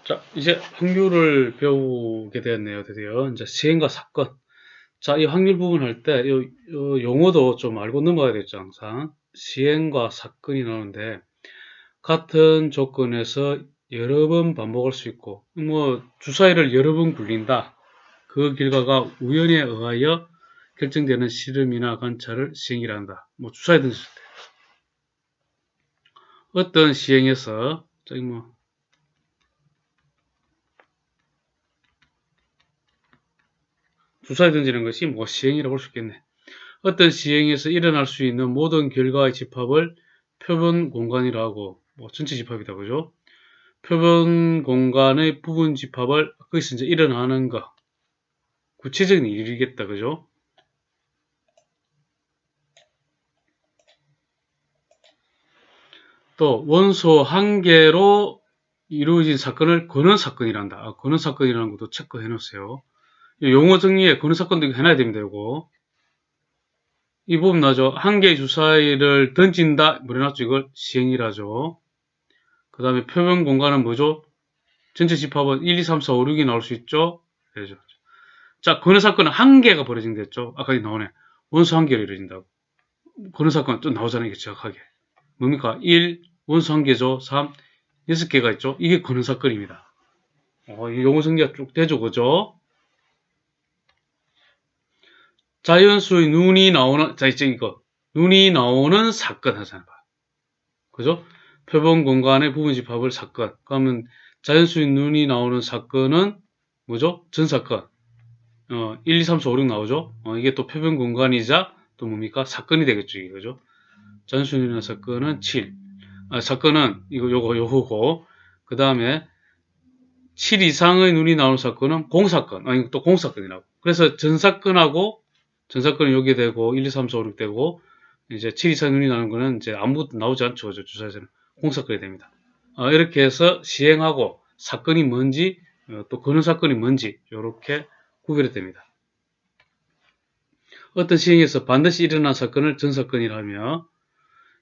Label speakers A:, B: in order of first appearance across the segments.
A: 자, 이제 확률을 배우게 되었네요. 드디어. 이제 시행과 사건. 자, 이 확률 부분 할 때, 용어도 좀 알고 넘어가야 되죠, 항상. 시행과 사건이 나오는데, 같은 조건에서 여러 번 반복할 수 있고, 주사위를 여러 번 굴린다. 그 결과가 우연에 의하여 결정되는 실험이나 관찰을 시행이라 한다. 주사위 던졌을 때. 어떤 시행에서, 저기 주사위 던지는 것이 시행이라고 볼 수 있겠네. 어떤 시행에서 일어날 수 있는 모든 결과의 집합을 표본 공간이라 하고, 전체 집합이다, 그죠? 표본 공간의 부분 집합을 거기서 이제 일어나는 거, 구체적인 일이겠다, 그죠? 또 원소 한 개로 이루어진 사건을 근원사건이란다. 근원사건이라는 것도 체크해 놓으세요. 용어 정리에 근원사건도 해놔야 됩니다, 이거. 이 부분 나죠. 한 개의 주사위를 던진다, 뭐래놨죠? 이걸 시행이라죠. 그 다음에 표본 공간은 뭐죠? 전체 집합은 1, 2, 3, 4, 5, 6이 나올 수 있죠? 그렇죠. 자, 근원사건은 한 개가 벌어진댔죠? 아까 나오네. 원소 한 개로 이루어진다고. 근원사건은 또 나오잖아요, 이게 정확하게. 뭡니까? 1, 원소 한 개죠. 3, 6개가 있죠? 이게 근원사건입니다. 이 용어 정리가 쭉 되죠, 그죠? 자연수의 눈이 나오는, 자, 이제 이거. 눈이 나오는 사건 하잖아요. 그죠? 표본 공간의 부분 집합을 사건. 그러면 자연수의 눈이 나오는 사건은 뭐죠? 전사건. 1, 2, 3, 4, 5, 6 나오죠? 이게 또 표본 공간이자 또 뭡니까? 사건이 되겠죠, 이게, 그죠? 자연수의 눈이 나오는 사건은 7. 사건은 요거고. 그 다음에 7 이상의 눈이 나오는 사건은 공사건. 이거 또 공사건이라고. 그래서 전사건은 여기 되고, 1, 2, 3, 4, 5, 6 되고, 이제 7 이상 눈이 나는 거는 이제 아무것도 나오지 않죠. 그죠? 주사에서는. 공사건이 됩니다. 이렇게 해서 시행하고 사건이 뭔지, 또 근원사건이 뭔지, 이렇게 구별이 됩니다. 어떤 시행에서 반드시 일어난 사건을 전사건이라 하며,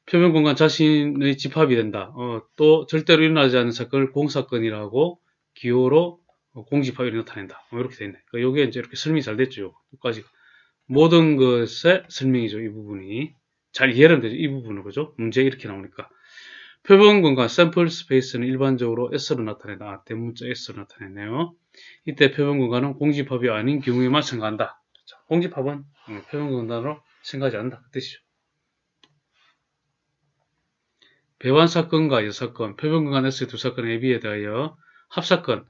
A: 표면 공간 자신의 집합이 된다. 또 절대로 일어나지 않는 사건을 공사건이라 하고, 기호로 공집합이 나타낸다. 이렇게 되어 있네. 그러니까 요게 이제 이렇게 설명이 잘 됐죠. 여기까지. 모든 것의 설명이죠. 이 부분이. 잘 이해는 되죠. 이 부분은, 그죠? 문제 이렇게 나오니까. 표본 공간 샘플 스페이스는 일반적으로 S로 나타낸다. 대문자 S로 나타냈네요. 이때 표본 공간은 공집합이 아닌 경우에만 생각한다. 공집합은 표본 공간으로 생각하지 않는다. 그 뜻이죠. 배환 사건과 여사건, 표본 공간 S의 두 사건 AB에 대하여 합사건,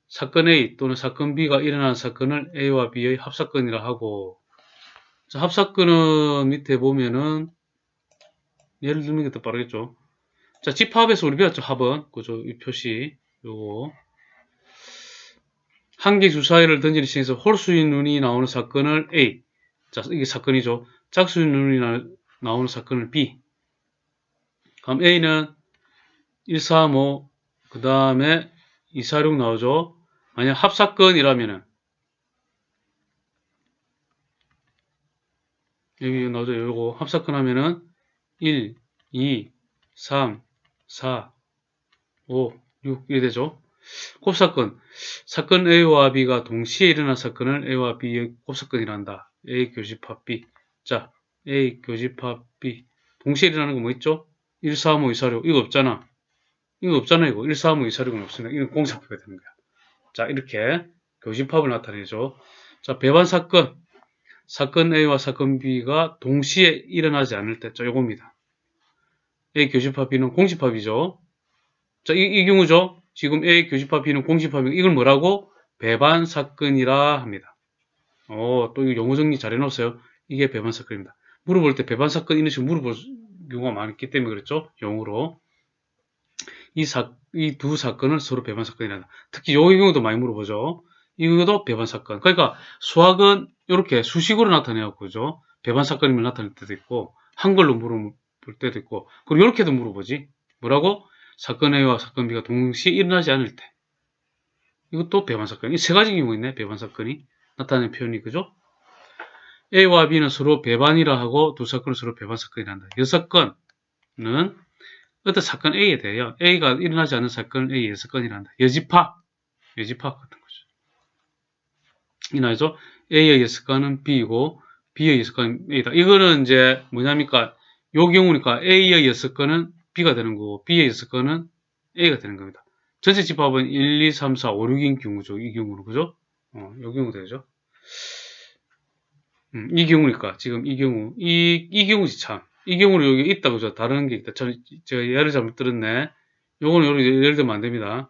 A: 사건 A 또는 사건 B가 일어난 사건을 A와 B의 합사건이라 하고, 자, 합사건은 밑에 보면은 예를 들면 더 빠르겠죠. 자, 집합에서 우리 배웠죠. 합은. 그죠? 이 표시. 요거. 한 개 주사위를 던지는 시행에서 홀수인 눈이 나오는 사건을 A. 자, 이게 사건이죠. 짝수인 눈이 나오는 사건을 B. 그럼 A는 1, 3, 5, 그 다음에 2, 4, 6 나오죠. 만약 합사건이라면은, 여기 나오죠. 요거 합사건 하면은 1, 2, 3, 4, 5, 6 이렇게 되죠. 곱사건. 사건 A와 B가 동시에 일어난 사건을 A와 B의 곱사건이란다. A 교집합 B. 자, A 교집합 B. 동시에 일어나는 거 뭐 있죠? 1, 3, 5, 2, 4, 6. 이거 없잖아. 이거 없잖아, 이거. 1, 3, 5, 2, 4, 6은 없으니까. 이건 공사표가 되는 거야. 자, 이렇게 교집합을 나타내죠. 자, 배반 사건. 사건 A와 사건 B가 동시에 일어나지 않을 때, 자, 요겁니다. A 교집합 B는 공집합이죠. 자, 이 경우죠. 지금 A 교집합 B는 공집합이고, 이걸 뭐라고? 배반 사건이라 합니다. 또 이거 용어 정리 잘 해놓으세요. 이게 배반 사건입니다. 물어볼 때 배반 사건 이런 식으로 물어볼 경우가 많기 때문에 그랬죠. 용어로. 이 두 사건을 서로 배반 사건이란다. 특히 이 경우도 많이 물어보죠. 이것도 배반 사건. 그러니까 수학은 이렇게 수식으로 나타내고, 그죠? 배반 사건임을 나타낼 때도 있고, 한글로 물어볼 때도 있고, 그리고 이렇게도 물어보지. 뭐라고? 사건 A와 사건 B가 동시에 일어나지 않을 때. 이것도 배반 사건. 이 세 가지 경우 있네. 배반 사건이 나타내는 표현이, 그죠? A와 B는 서로 배반이라 하고 두 사건은 서로 배반 사건이란다. 여사건은 어떤 사건 A에 대하여 A가 일어나지 않는 사건을 A 여사건이란다. 여집합. 예집합 같은 거죠. 이나에서 A의 예습가는 B이고 B의 예습가는 A다. 이거는 이제 뭐냐니까 요 경우니까 A의 예습가는 B가 되는 거고 B의 예습가는 A가 되는 겁니다. 전체 집합은 1, 2, 3, 4, 5, 6인 경우죠. 이 경우는 그죠? 요 경우 되죠. 이 경우니까 지금 이 경우지 참. 이 경우는 여기 있다 그죠? 다른 게 있다. 제가 예를 잘못 들었네. 요거는 예를 들면 안 됩니다.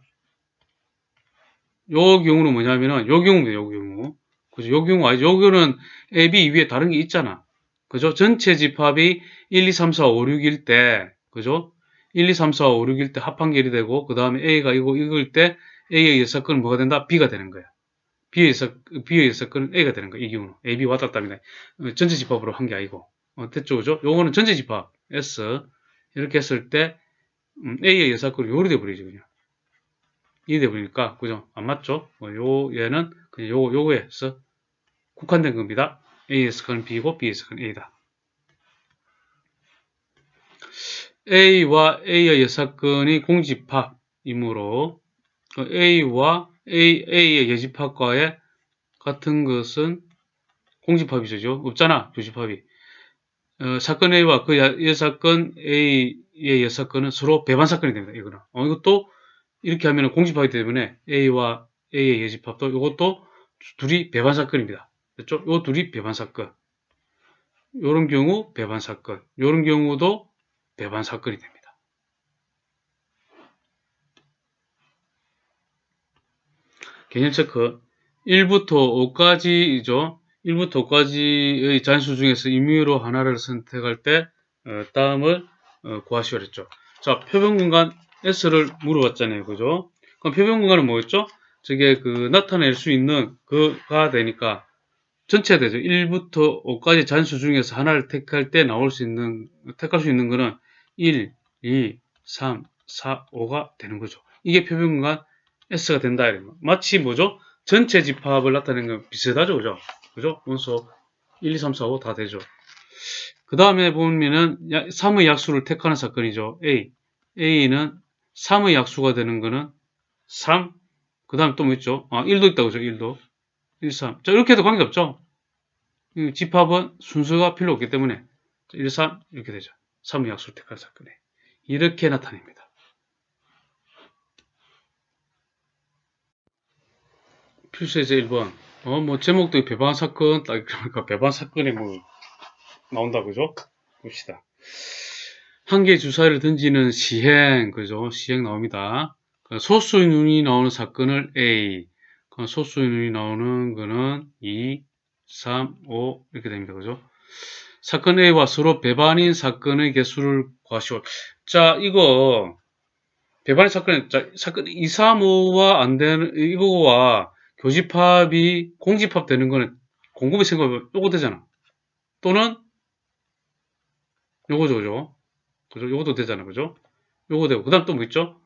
A: 요 경우는 뭐냐면은 요 경우입니다. 요 경우. 그죠? 요 경우 아니죠. 요거는 A, B 위에 다른 게 있잖아. 그죠? 전체 집합이 1, 2, 3, 4, 5, 6일 때, 그죠? 1, 2, 3, 4, 5, 6일 때 합한결이 되고, 그 다음에 A가 이거일 때 A의 예사건은 뭐가 된다? B가 되는 거야. B의 예사건은 A가 되는 거야. 이 경우는. A, B 왔다 갔다 합니다. 전체 집합으로 한 게 아니고. 됐죠? 그죠? 요거는 전체 집합. S. 이렇게 했을 때, A의 예사건이 요리 돼버리죠, 그냥. 이 돼버리니까, 그죠? 안 맞죠? 얘는 그냥 요거에서 국한된 겁니다. A의 예사건은 B고, B의 예사건은 A다. A와 A의 예사건이 공집합이므로 A와 A의 예집합과의 같은 것은 공집합이죠. 없잖아, 교집합이. 사건 A와 그 예사건 A의 예사건은 서로 배반사건이 됩니다. 이거는. 이것도 이렇게 하면 공집합이기 때문에 A와 A의 예집합도 이것도 둘이 배반사건입니다. 됐죠? 요 둘이 배반사건. 요런 경우 배반사건. 요런 경우도 배반사건이 됩니다. 개념 체크. 1부터 5까지이죠. 1부터 5까지의 잔수 중에서 임의로 하나를 선택할 때 다음을 구하시오 그랬죠. 자, 표본 공간 S를 물어봤잖아요. 그죠? 그럼 표본 공간은 뭐였죠? 저게 나타낼 수 있는 그가 되니까 전체가 되죠. 1부터 5까지 잔수 중에서 하나를 택할 때 택할 수 있는 거는 1, 2, 3, 4, 5가 되는 거죠. 이게 표본 공간 S가 된다. 마치 뭐죠? 전체 집합을 나타내는 건 비슷하죠. 그죠? 그죠? 원소 1, 2, 3, 4, 5 다 되죠. 그 다음에 보면은 3의 약수를 택하는 사건이죠. A는 3의 약수가 되는 거는 3. 그 다음에 또 뭐 있죠? 1도 있다고 그죠? 1도. 1, 3. 자, 이렇게 해도 관계없죠? 집합은 순서가 필요 없기 때문에 1, 3 이렇게 되죠. 3의 약수를 택하는 사건에. 이렇게 나타냅니다. 필수예제 1번. 뭐, 제목도 배반 사건, 딱, 그러니까 배반 사건이 뭐, 나온다, 그죠? 봅시다. 한 개의 주사위를 던지는 시행, 그죠? 시행 나옵니다. 소수의 눈이 나오는 사건을 A. 소수의 눈이 나오는 거는 2, 3, 5, 이렇게 됩니다, 그죠? 사건 A와 서로 배반인 사건의 개수를 구하시오. 자, 이거, 배반의 사건, 자, 사건 2, 3, 5와 안 되는, 이거와 교집합이 공집합 되는 거는 곰곰이 생각해보면 요거 되잖아. 또는 요거죠, 그죠? 그죠? 요것도 되잖아, 그죠? 요거 되고. 그 다음 또 뭐 있죠?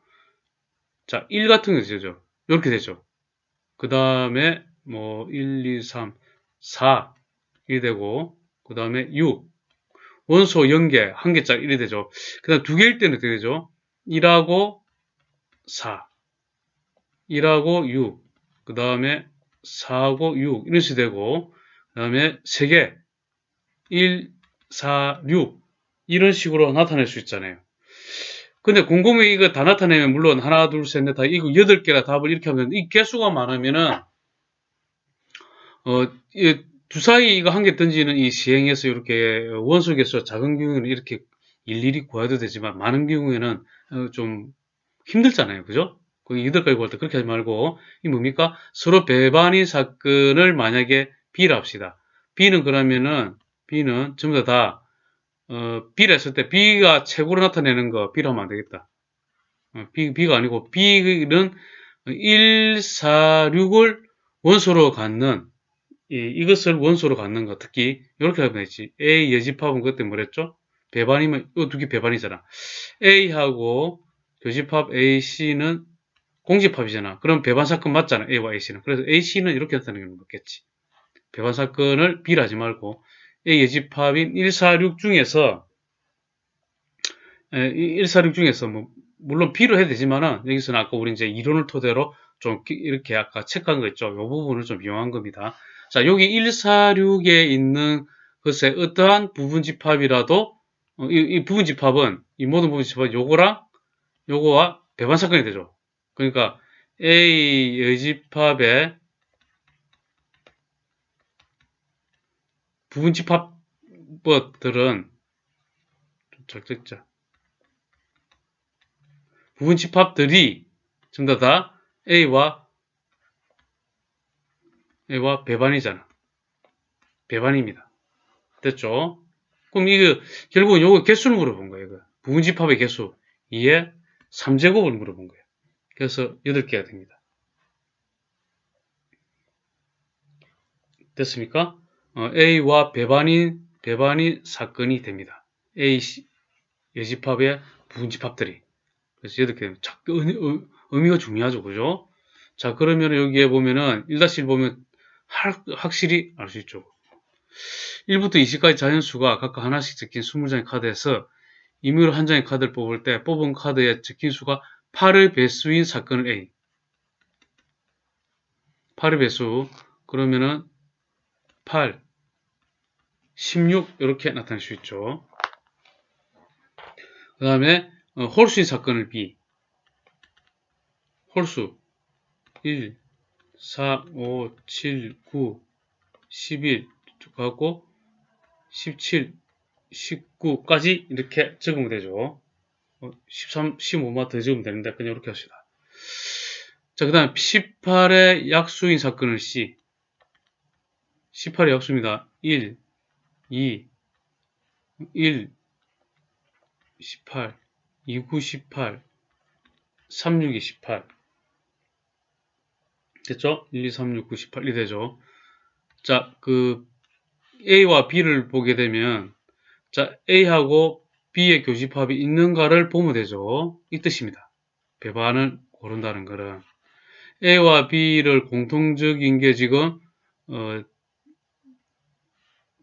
A: 자, 1 같은 거 되죠. 요렇게 되죠. 그 다음에 뭐 1, 2, 3, 4 이렇게 되고, 그 다음에 6. 원소 0개, 1개짜리 이렇게 되죠. 그 다음 2개일 때는 어떻게 되죠? 1하고 4, 1하고 6, 그 다음에 4하고 6 이런 식으로 되고, 그 다음에 3개 1, 4, 6 이런 식으로 나타낼 수 있잖아요. 근데 곰곰이 이거 다 나타내면 물론 하나, 둘, 셋, 넷, 다 이거 8개라 답을 이렇게 하면 이 개수가 많으면은 주사위 이거 한 개 던지는 이 시행에서 이렇게 원소 개수가 작은 경우에는 이렇게 일일이 구해도 되지만 많은 경우에는 좀 힘들잖아요. 그죠? 그 8가지 구할 때 그렇게 하지 말고 이 뭡니까? 서로 배반인 사건을 만약에 B라 합시다. B는 전부 다 B라 했을 때 B가 최고로 나타내는 거 B라 하면 안 되겠다. B가 아니고 B는 1, 4, 6을 원소로 갖는 이것을 원소로 갖는 거 특히 이렇게 하면 되지. A 예집합은 그때 뭐랬죠? 배반이면 이 두 개 배반이잖아. A하고 교집합 AC는 공집합이잖아. 그럼 배반 사건 맞잖아. A와 AC는. 그래서 AC는 이렇게 나타내는 게 맞겠지. 배반 사건을 B라 하지 말고 A 예집합인 1, 4, 6 중에서 1, 4, 6 중에서 뭐 물론 B로 해도 되지만은, 여기서는 아까 우리 이제 이론을 토대로 좀 이렇게 아까 체크한 거 있죠? 이 부분을 좀 이용한 겁니다. 자, 여기 146에 있는 글쎄 어떠한 부분집합이라도, 이 부분집합은, 이 모든 부분집합은 요거랑 요거와 배반사건이 되죠. 그러니까 A 여집합의 부분집합들은 적자 부분집합들이 전부 다 A와 배반이잖아. 배반입니다. 됐죠? 그럼 이거 결국은 요거 개수를 물어본 거예요. 이거. 부분집합의 개수 2의 3제곱을 물어본 거예요. 그래서 8개가 됩니다. 됐습니까? A와 배반이 사건이 됩니다. A 여집합의 부분집합들이. 그래서 8개. 의미가 중요하죠. 그죠? 자, 그러면 여기에 보면은 1-1 보면 확실히 알 수 있죠. 1부터 20까지 자연수가 각각 하나씩 적힌 20장의 카드에서 임의로 한 장의 카드를 뽑을 때 뽑은 카드에 적힌 수가 8의 배수인 사건을 A. 8의 배수. 그러면은 8, 16 이렇게 나타낼 수 있죠. 그 다음에 홀수인 사건을 B. 홀수 1, 4, 5, 7, 9, 11 쭉 가고 17, 19까지 이렇게 적으면 되죠. 13, 15만 더 적으면 되는데 그냥 이렇게 합시다. 자, 그 다음 18의 약수인 사건을 C. 18의 약수입니다. 1, 2, 1, 18, 2, 9, 18, 3, 6, 2, 18. 됐죠? 1, 2, 3, 6, 9, 18이 되죠. 자, A와 B를 보게 되면, 자, A하고 B의 교집합이 있는가를 보면 되죠. 이 뜻입니다. 배반을 고른다는 거는. A와 B를 공통적인 게 지금,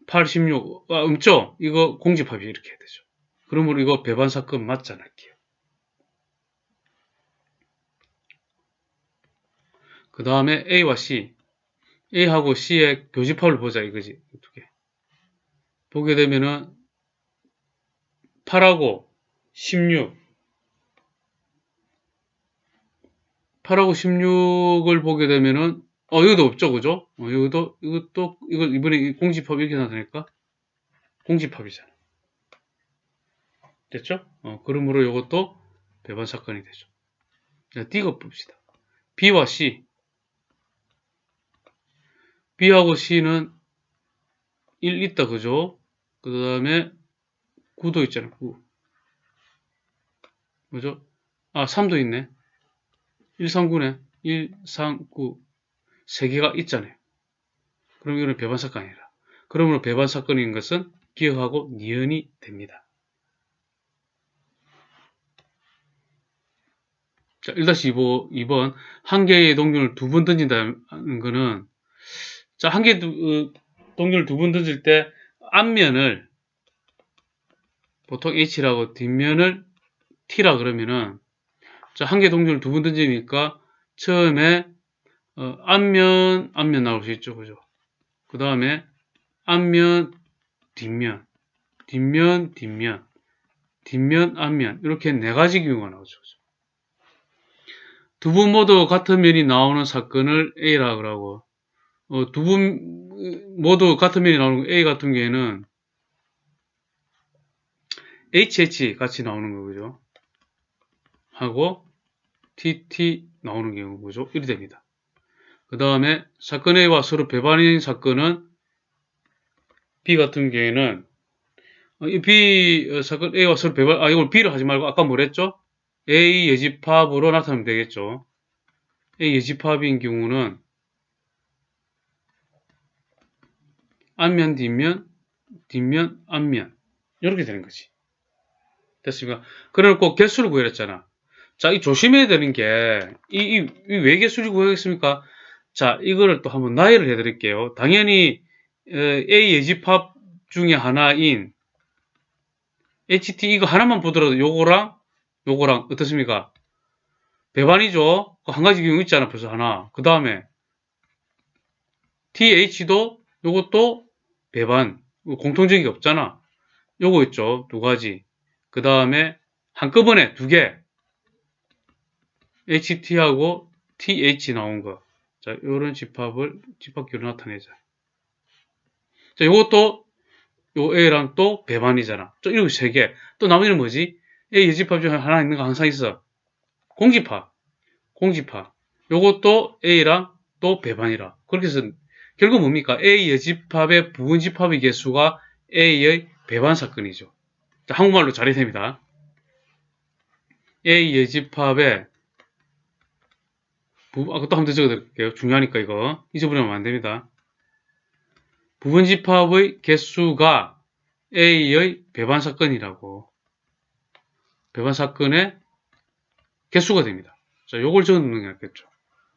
A: 86, 없죠? 이거 공집합이 이렇게 해야 되죠. 그러므로 이거 배반 사건 맞지 않을게요. 그 다음에 A와 C. A하고 C의 교집합을 보자 이거지. 두 개. 보게 되면은 8하고 16. 8하고 16을 보게 되면은 이것도 없죠. 그죠? 이것도 이번에 공집합 이렇게 나타낼까? 공집합이잖아. 됐죠? 그러므로 이것도 배반 사건이 되죠. 자, D가 봅시다. B와 C. B하고 C는 1 있다. 그죠? 그 다음에 9도 있잖아. 9. 그죠? 3도 있네. 1, 3, 9네. 1, 3, 9. 3개가 있잖아요. 그럼 이거는 배반 사건이 아니라. 그러므로 배반 사건인 것은 기억하고 니은이 됩니다. 자, 1-2번. 한 개의 동률을 2번 던진다는 거는, 자, 한 개의 동률을 2번 던질 때, 앞면을, 보통 H라고 뒷면을 T라 그러면은, 자, 한 개의 동률을 2번 던지니까, 처음에, 앞면 나올 수 있죠. 그죠? 그 다음에, 앞면, 뒷면, 뒷면, 앞면. 이렇게 4가지 경우가 나오죠. 두 분 모두 같은 면이 나오는 사건을 A라 그러고, 두 분 모두 같은 면이 나오는 A 같은 경우에는 HH 같이 나오는 거죠. 하고 TT 나오는 경우죠. 이리 됩니다. 그 다음에 사건 A와 서로 배반인 사건은 B 같은 경우에는 사건 A와 서로 배반, 이걸 B를 하지 말고 아까 뭐랬죠? A 여집합으로 나타나면 되겠죠. A 여집합인 경우는 앞면, 뒷면, 앞면. 이렇게 되는 거지. 됐습니까? 그래놓고 개수를 구해냈잖아. 자, 이 조심해야 되는 게, 왜 개수를 구하겠습니까? 자, 이거를 또 한번 나열을 해드릴게요. 당연히, A 예집합 중에 하나인 HT 이거 하나만 보더라도 요거랑 요거랑 어떻습니까? 배반이죠. 한 가지 경우 있잖아, 벌써 하나. 그 다음에 TH도 요것도 배반. 공통적인 게 없잖아. 요거 있죠. 두 가지. 그 다음에 한꺼번에 두 개. HT하고 TH 나온 거. 자, 요런 집합끼로 나타내자. 자, 요것도 요 A랑 또 배반이잖아. 또 이렇게 세 개. 또 나머지는 뭐지? A 여집합 중에 하나 있는 거 항상 있어. 공집합. 요것도 A랑 또 배반이라. 그렇게 해서 결국 뭡니까? A 여집합의 부분집합의 개수가 A의 배반 사건이죠. 자, 한국말로 잘해야 됩니다. A 여집합의 또 한 번 더 적어드릴게요. 중요하니까 이거 잊어버리면 안 됩니다. 부분집합의 개수가 A의 배반 사건이라고. 배반 사건의 개수가 됩니다. 자, 요걸 적어놓는 게 낫겠죠.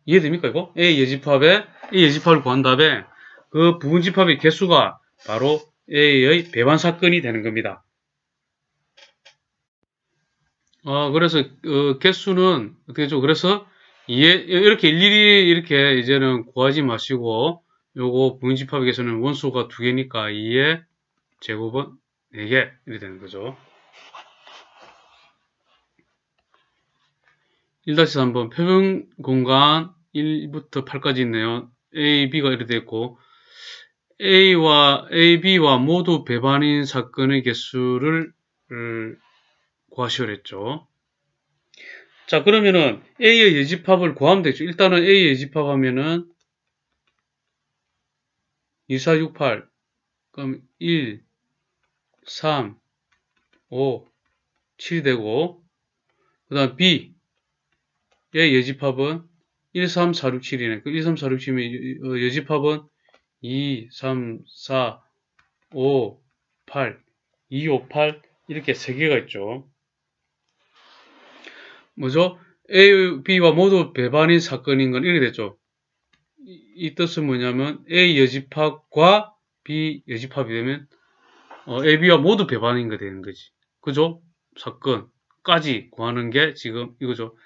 A: 이해됩니까, 이거? A 여집합을 구한 다음에 그 부분집합의 개수가 바로 A의 배반 사건이 되는 겁니다. 그래서 개수는 어떻게 죠? 그래서 이렇게 일일이 이렇게 이제는 구하지 마시고 요거 부분집합의 개수는 원수가 2개니까 2의 제곱은 4개 이렇게 되는 거죠. 1-3번 표본 공간 1부터 8까지 있네요. A, B가 이렇게 되어 있고 A, B와 모두 배반인 사건의 개수를 구하시오라 했죠. 자, 그러면은 A의 여집합을 구하면 되죠. 일단은 A의 여집합 하면은 2, 4, 6, 8 그럼 1, 3, 5, 7이 되고 그 다음 B의 여집합은 1, 3, 4, 6, 7이네. 그 1, 3, 4, 6, 7이면 여집합은 2, 3, 4, 5, 8, 2, 5, 8 이렇게 3개가 있죠. 뭐죠? A, B와 모두 배반인 사건인 건 이렇게 됐죠. 이 뜻은 뭐냐면 A 여집합과 B 여집합이 되면 A, B와 모두 배반인 거 되는 거지. 그죠? 사건까지 구하는 게 지금 이거죠.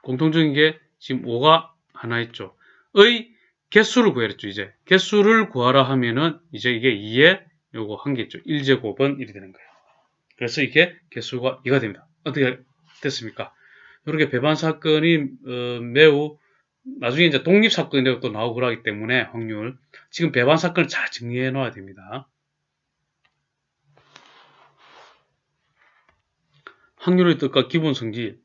A: 공통적인 게 지금 5가 하나 있죠. 의 개수를 구하랬죠, 이제. 개수를 구하라 하면은 이제 이게 2에 요거 한 개 있죠. 1제곱은 1이 되는 거예요. 그래서 이게 개수가 2가 됩니다. 어떻게 됐습니까? 이렇게 배반 사건이 매우 나중에 이제 독립 사건이라고 또 나오고 그러기 때문에 확률 지금 배반 사건을 잘 정리해 놓아야 됩니다. 확률의 뜻과 기본 성질.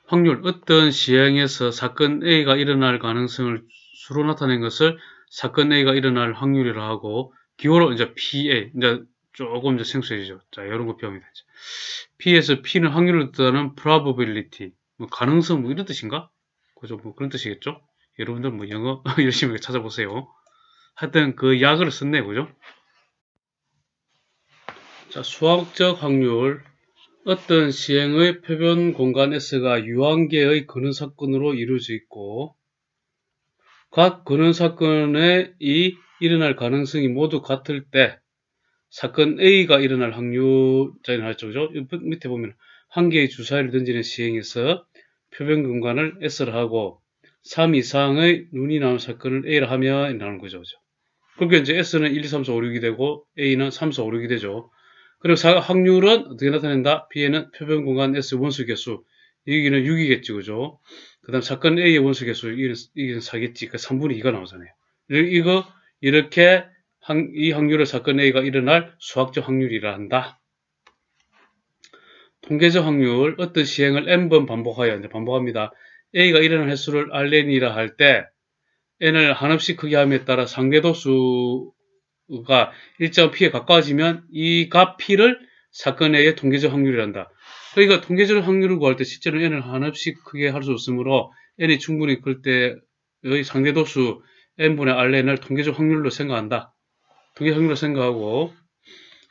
A: 확률 어떤 시행에서 사건 A가 일어날 가능성을 수로 나타낸 것을 사건 A가 일어날 확률이라 하고 기호로 이제 PA 이제 조금 이제 생소해지죠. 자, 이런 거 배우면 되죠. P에서 P는 확률을 뜻하는 probability, 뭐 가능성 뭐 이런 뜻인가? 그죠? 뭐 그런 뜻이겠죠? 여러분들 뭐 영어 열심히 찾아보세요. 하여튼 그 약을 썼네, 그죠? 자, 수학적 확률. 어떤 시행의 표본 공간 S가 유한계의 근원 사건으로 이루어져 있고 각 근원 사건에 일어날 가능성이 모두 같을 때 사건 A가 일어날 확률자에 나왔죠. 그죠? 밑에 보면 한 개의 주사위를 던지는 시행에서 표본 공간을 S라 하고 3 이상의 눈이 나온 사건을 A라 하면 나오는 거죠. 그죠? 그러니까 이제 S는 1, 2, 3, 4, 5, 6이 되고 A는 3, 4, 5, 6이 되죠. 그리고 확률은 어떻게 나타낸다? P에는 표본 공간 S 원수 개수. 여기는 6이겠지, 그죠? 그 다음 사건 A의 원수 개수. 이게 4겠지. 그 3분의 2가 나오잖아요. 이렇게 이 확률을 사건 A가 일어날 수학적 확률이라 한다. 통계적 확률. 어떤 시행을 n번 반복하여, 이제 반복합니다. A가 일어날 횟수를 Rn이라 할 때, n을 한없이 크게 함에 따라 상대도수 가 일정 P에 가까워지면 이 값 P를 사건 A의 통계적 확률이란다. 그러니까 통계적 확률을 구할 때 실제로 n을 한없이 크게 할 수 없으므로 n이 충분히 클 때의 상대도수 n분의 Rn을 통계적 확률로 생각한다. 통계적 확률로 생각하고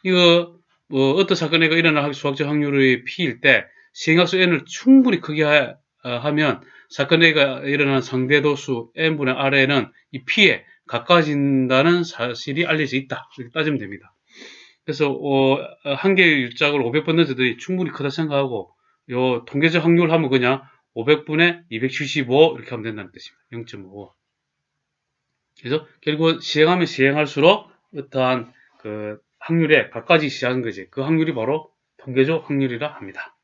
A: 이거 뭐 어떤 사건 A가 일어날 수학적 확률의 P일 때 시행학수 n을 충분히 크게 하면 사건 A가 일어난 상대도수 n분의 Rn은 이 P에 가까워진다는 사실이 알려져 있다. 이렇게 따지면 됩니다. 그래서 한 개의 유짝을 500번 던져도 충분히 크다 생각하고 요 통계적 확률 하면 그냥 500분의 275 이렇게 하면 된다는 뜻입니다. 0.5. 그래서 결국 시행하면 시행할수록 어떠한 그 확률에 갖가지 시작한 거지. 그 확률이 바로 통계적 확률이라 합니다.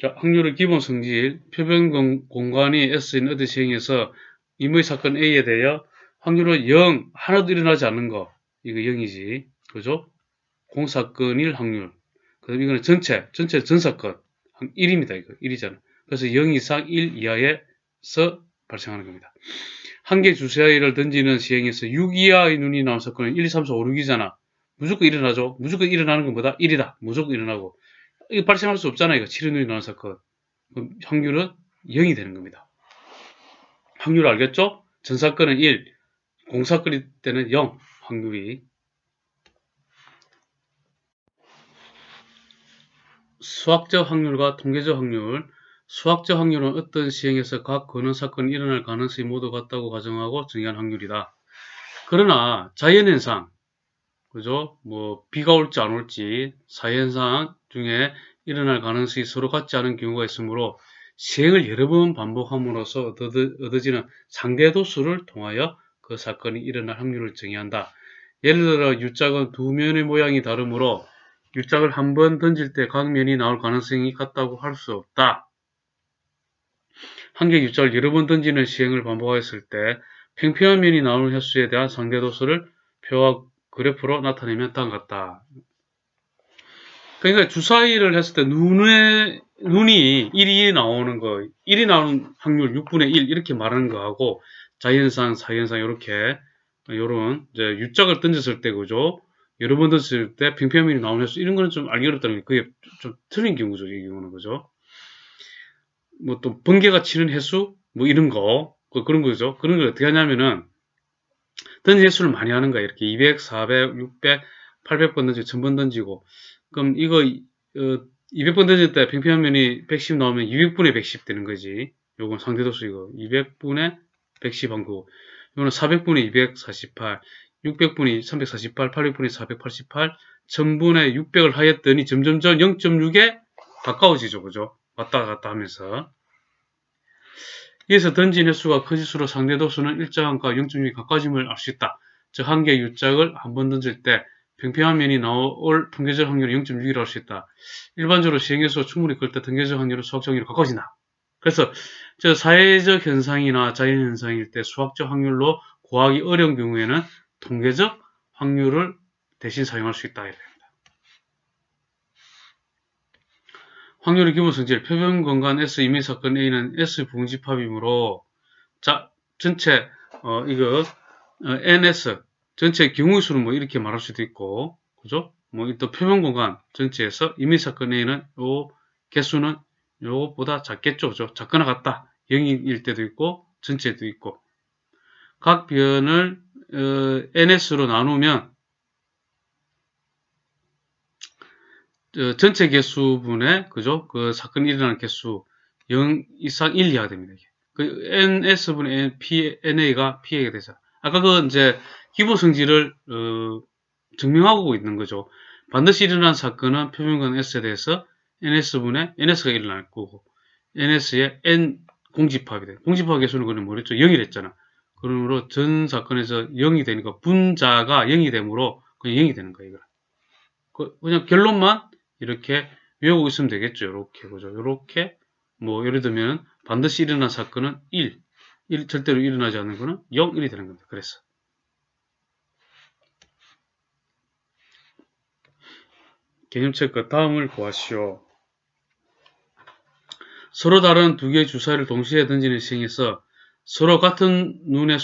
A: 자, 확률의 기본 성질, 표본 공간이 S인 어디 시행에서 임의 사건 A에 대하여 확률은 0, 하나도 일어나지 않는 거. 이거 0이지. 그죠? 공사건일 확률. 그다음 이거는 전체 전사건. 1입니다. 이거 1이잖아. 그래서 0 이상 1 이하에서 발생하는 겁니다. 한 개 주사위를 던지는 시행에서 6 이하의 눈이 나온 사건은 1, 2, 3, 4, 5, 6이잖아. 무조건 일어나죠. 무조건 일어나는 건 뭐다? 1이다. 무조건 일어나고. 이거 발생할 수 없잖아요. 이거 7의 눈이 나온 사건. 그럼 확률은 0이 되는 겁니다. 확률 알겠죠? 전사건은 1, 공사건일 때는 0, 확률이. 수학적 확률과 통계적 확률. 수학적 확률은 어떤 시행에서 각 근원 사건이 일어날 가능성이 모두 같다고 가정하고 정의한 확률이다. 그러나 자연현상, 그죠? 뭐 비가 올지 안 올지 자연현상 중에 일어날 가능성이 서로 같지 않은 경우가 있으므로 시행을 여러 번 반복함으로써 얻어지는 상대도수를 통하여 그 사건이 일어날 확률을 정의한다. 예를 들어 U짝은 두 면의 모양이 다르므로 U짝을 한 번 던질 때 각 면이 나올 가능성이 같다고 할 수 없다. 한 개 U짝을 여러 번 던지는 시행을 반복하였을 때 평평한 면이 나오는 횟수에 대한 상대도수를 표와 그래프로 나타내면 다음과 같다. 그러니까 주사위를 했을 때 눈이 1이 나오는 거, 1이 나오는 확률 6분의 1 이렇게 말하는 거하고 자연상, 사연상 이렇게 요런 이제 U짝을 던졌을 때 그죠? 여러 번 던졌을 때 평평면이 나오는 횟수 이런 거는 좀 알기 어렵다는 게 그게 좀 틀린 경우죠. 이 경우는 그죠? 뭐 또 번개가 치는 횟수 뭐 이런 거 그런 거죠. 그런 걸 어떻게 하냐면은 던진 횟수를 많이 하는 거야. 이렇게 200, 400, 600, 800번 던지고 1000번 던지고 그럼 이거 200번 던질 때 평평면이 110 나오면 200분의 110 되는 거지. 요건 상대도수 이거 200분의 110 한 거고 이거는 400분의 248 600분의 348 800분의 488 1000분의 600을 하였더니 점점점 0.6에 가까워지죠. 그죠? 왔다 갔다 하면서 이에서 던진 횟수가 커질수록 상대도수는 일정한과 0.6이 가까워짐을 알 수 있다. 즉 한 개의 U짝을 한 번 던질 때 평평한 면이 나올 통계적 확률이 0.6이라고 할 수 있다. 일반적으로 시행에서 충분히 클 때 통계적 확률은 수학적 확률로 가까워진다. 그래서 저 사회적 현상이나 자연현상일 때 수학적 확률로 구하기 어려운 경우에는 통계적 확률을 대신 사용할 수 있다. 확률의 기본 성질, 표본 공간 S 임의 사건 A는 S 부분집합이므로 자 전체 이거 NS 전체 경우의 수는 뭐 이렇게 말할 수도 있고 그죠? 뭐 또 표본 공간 전체에서 임의 사건 A는 요 개수는 요것보다 작겠죠, 그죠? 작거나 같다. 0일 때도 있고 전체도 있고 각 변을 NS로 나누면 전체 개수분의 그죠? 그 사건이 일어나는 개수 0 이상 1 이하가 됩니다. 그 NS분의 NA가 PA가 되죠. 아까 그 이제 기본 성질을 증명하고 있는 거죠. 반드시 일어난 사건은 표면관 S에 대해서 NS가 일어날 거고 NS의 N 공집합이 돼. 공집합 개수는 그는 뭐랬죠? 0이랬잖아. 그러므로 전 사건에서 0이 되니까 분자가 0이 되므로 그냥 0이 되는 거예요. 그냥 결론만 이렇게 외우고 있으면 되겠죠. 이렇게 그죠. 이렇게 뭐 예를 들면 반드시 일어난 사건은 1 절대로 일어나지 않는 거는 0, 1이 되는 겁니다. 그래서 개념체크 다음을 구하시오. 서로 다른 두 개의 주사위를 동시에 던지는 시행에서 서로 같은 눈의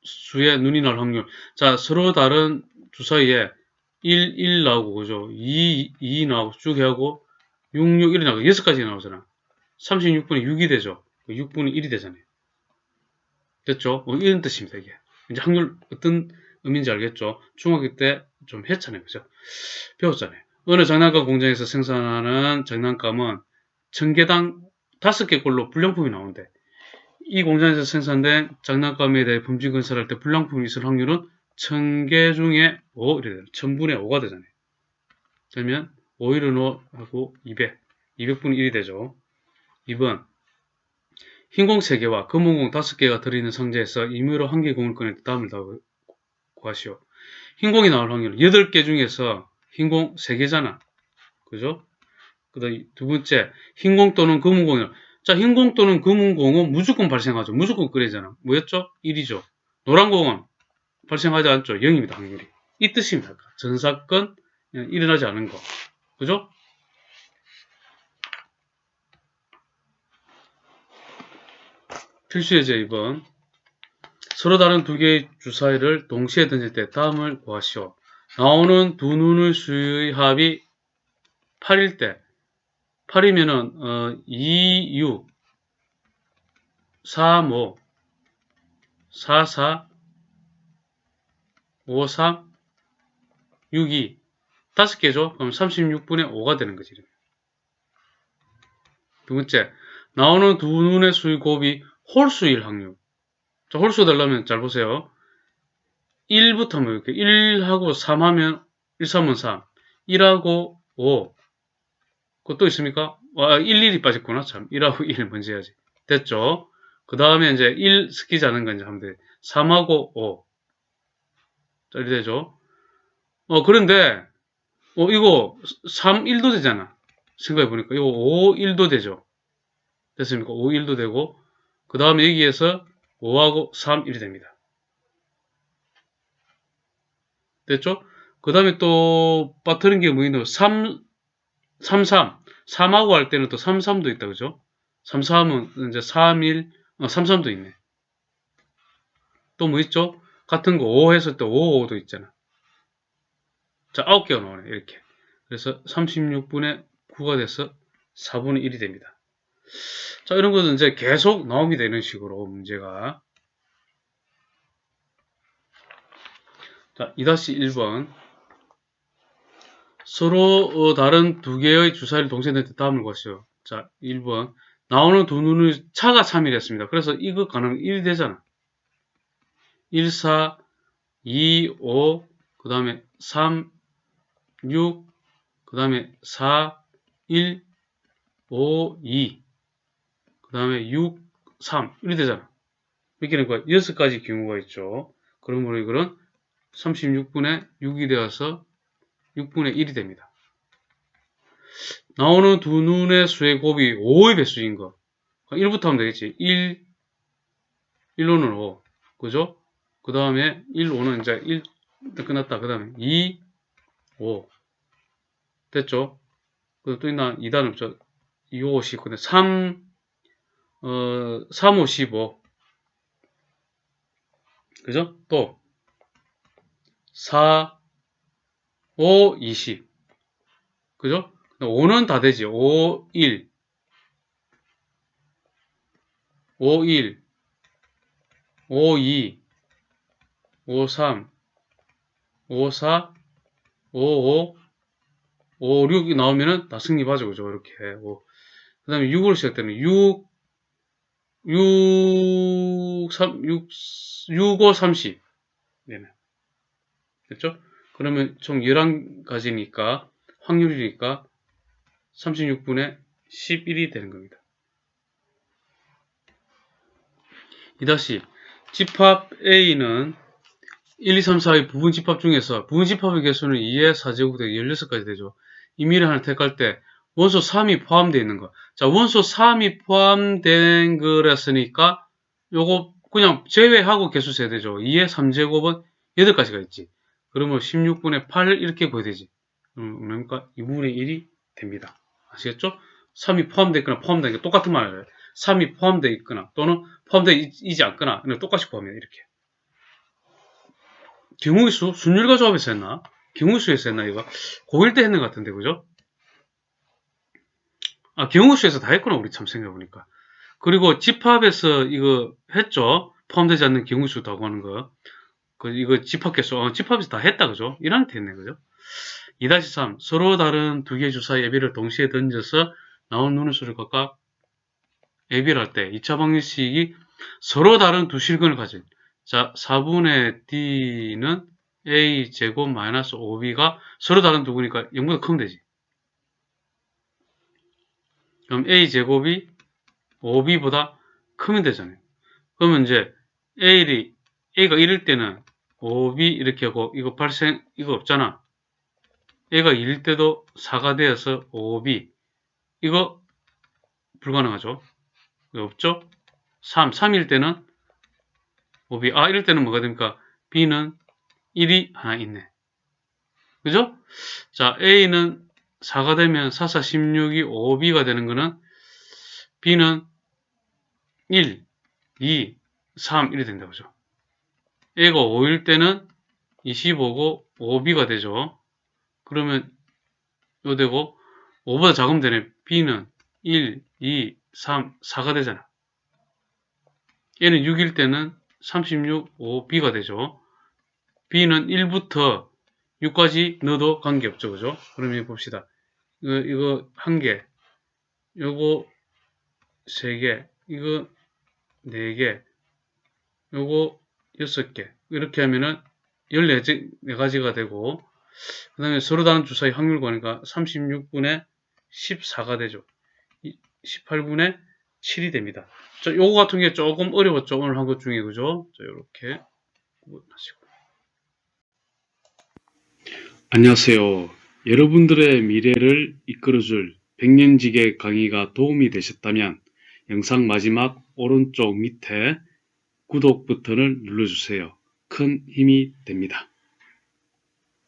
A: 수의 눈이 날 확률. 자, 서로 다른 주사위에 1 나오고, 그죠? 2 나오고, 쭉 하고, 6 1이 나오고, 6가지 나오잖아. 36분의 6이 되죠. 6분의 1이 되잖아요. 됐죠? 이런 뜻입니다, 이게. 이제 확률 어떤 의미인지 알겠죠? 중학교 때 좀 했잖아요, 그죠? 배웠잖아요. 어느 장난감 공장에서 생산하는 장난감은 1000개당 5개 꼴로 불량품이 나오는데 이 공장에서 생산된 장난감에 대해 범죄 건설할 때 불량품이 있을 확률은 1000개 중에 5 이래 돼요. 1000분의 5가 되잖아요. 그러면 5일은 5하고 200, 200분의 1이 되죠. 2번 흰공 3개와 검은공 5개가 들어있는 상자에서 임의로 1개 공을 꺼낼 때 다음을 다 구하시오. 흰공이 나올 확률은 8개 중에서 흰공 3개잖아. 그죠? 그 다음 두 번째, 흰공 또는 검은공이요. 자, 흰공 또는 검은공은 무조건 발생하죠. 무조건 끓이잖아. 뭐였죠? 1이죠. 노란공은 발생하지 않죠. 0입니다. 확률이. 이 뜻입니다. 전 사건 일어나지 않은 거. 그죠? 필수예제 2번. 서로 다른 두 개의 주사위를 동시에 던질 때 다음을 구하시오. 나오는 두 눈의 수의 합이 8일 때 8이면은 2, 6, 3, 5, 4, 4, 5, 3, 6, 2 5개죠? 그럼 36분의 5가 되는 거지. 두 번째, 나오는 두 눈의 수의 곱이 홀수일 확률. 자, 홀수 되려면 잘 보세요. 1부터 뭐 이렇게 1하고 3 하면 1, 3은 3, 1하고 5 그거 또 있습니까? 1이 빠졌구나. 참. 1하고 1 먼저 해야지. 됐죠? 그 다음에 이제 1 스키지 않은 거 이제 하면 돼. 3하고 5. 자, 이렇게 되죠? 그런데, 이거 3, 1도 되잖아. 생각해보니까. 이거 5, 1도 되죠? 됐습니까? 5, 1도 되고, 그 다음에 여기에서 5하고 3, 1이 됩니다. 됐죠? 그 다음에 또, 빠뜨린 게 뭐 있노? 3, 3, 3. 3하고 할 때는 또 3, 3도 있다, 그죠? 3, 3은 이제 3, 1, 3, 3도 있네. 또 뭐 있죠? 같은 거 5 했을 때 5, 5도 있잖아. 자, 9개가 나오네, 이렇게. 그래서 36분의 9가 돼서 4분의 1이 됩니다. 자, 이런 것은 이제 계속 나옵니다, 이런 식으로 문제가. 자, 2-1번. 서로 다른 두 개의 주사위를 동시에 낼 때 다음을 구하시오. 자, 1번. 나오는 두 눈의 차가 3이랬습니다. 그래서 이거 가능 1이 되잖아. 1, 4, 2, 5, 그 다음에 3, 6, 그 다음에 4, 1, 5, 2, 그 다음에 6, 3 이렇게 되잖아. 이렇게 되니까 6가지 경우가 있죠. 그러므로 이거는 36분의 6이 되어서 6분의 1이 됩니다. 나오는 두 눈의 수의 곱이 5의 배수인 거. 1부터 하면 되겠지. 1, 1로는 5. 그죠? 그 다음에 1, 5는 이제 1 끝났다. 그 다음에 2, 5. 됐죠? 또 있나? 2단 없죠? 2, 5, 10. 근데 3, 3, 5, 15. 그죠? 또, 4, 5, 20. 그죠? 5는 다 되지. 5, 1. 5, 1. 5, 2. 5, 3. 5, 4. 5, 5. 5, 6이 나오면은 다 승리하죠. 그죠? 이렇게. 그 다음에 6으로 시작되는 6, 6, 3, 6, 6, 5, 30. 네네. 됐죠? 그러면 총 11가지니까, 확률이니까 36분의 11이 되는 겁니다. 2-10. 집합 A는 1, 2, 3, 4의 부분 집합 중에서 부분 집합의 개수는 2의 4제곱 되고 16가지 되죠. 임의를 하나 택할 때 원소 3이 포함되어 있는 거. 자, 원소 3이 포함된 거랬으니까 요거 그냥 제외하고 개수 세야 되죠. 2의 3제곱은 8가지가 있지. 그러면 16분의 8 이렇게 구해야 되지. 그러니까 2분의 1이 됩니다. 아시겠죠? 3이 포함되어 있거나 포함되어 있거나 똑같은 말이에요. 3이 포함되어 있거나 또는 포함되어 있지 않거나 똑같이 포함해요. 이렇게. 경우의 수? 순율과 조합에서 했나? 경우의 수에서 했나 이거? 고1 때 했는 것 같은데 그죠? 경우의 수에서 다 했구나 우리 참 생각해보니까. 그리고 집합에서 이거 했죠? 포함되지 않는 경우의 수라고 하는 거. 이거 집합계수, 집합에서 다 했다 그죠? 1학년 때 했네 그죠? 2-3. 서로 다른 두 개의 주사위 예비를 동시에 던져서 나온 눈의 수를 각각 예비를 할 때 2차 방정식이 서로 다른 두 실근을 가진. 자, 4분의 d는 a제곱 마이너스 5b가 서로 다른 두구니까 0보다 크면 되지. 그럼 a제곱이 5b보다 크면 되잖아요. 그러면 이제 a가 1일 때는 5b 이렇게 하고 이거 이거 없잖아. a가 1일 때도 4가 되어서 5b 이거 불가능하죠. 이거 없죠? 3일 때는 5b 이럴 때는 뭐가 됩니까? b는 1이 하나 있네. 그죠? 자, a는 4가 되면 4, 4, 16이 5b가 되는 거는 b는 1, 2, 3 이렇게 된다고 그죠? a가 5일 때는 25고 5b가 되죠. 그러면 요 되고 5보다 작으면 되네. b는 1, 2, 3, 4가 되잖아. 얘는 6일 때는 36, 5b가 되죠. b는 1부터 6까지 넣어도 관계없죠. 그죠? 그러면 봅시다. 이거 1개, 요거 3개, 이거 4개, 요거 6개. 이렇게 하면은 14가지가 되고, 그 다음에 서로 다른 주사의 확률 구하니까 36분의 14가 되죠. 18분의 7이 됩니다. 자, 요거 같은 게 조금 어려웠죠. 오늘 한 것 중에, 그죠? 자, 요렇게 하시고. 안녕하세요. 여러분들의 미래를 이끌어줄 백년지계 강의가 도움이 되셨다면 영상 마지막 오른쪽 밑에 구독 버튼을 눌러주세요. 큰 힘이 됩니다.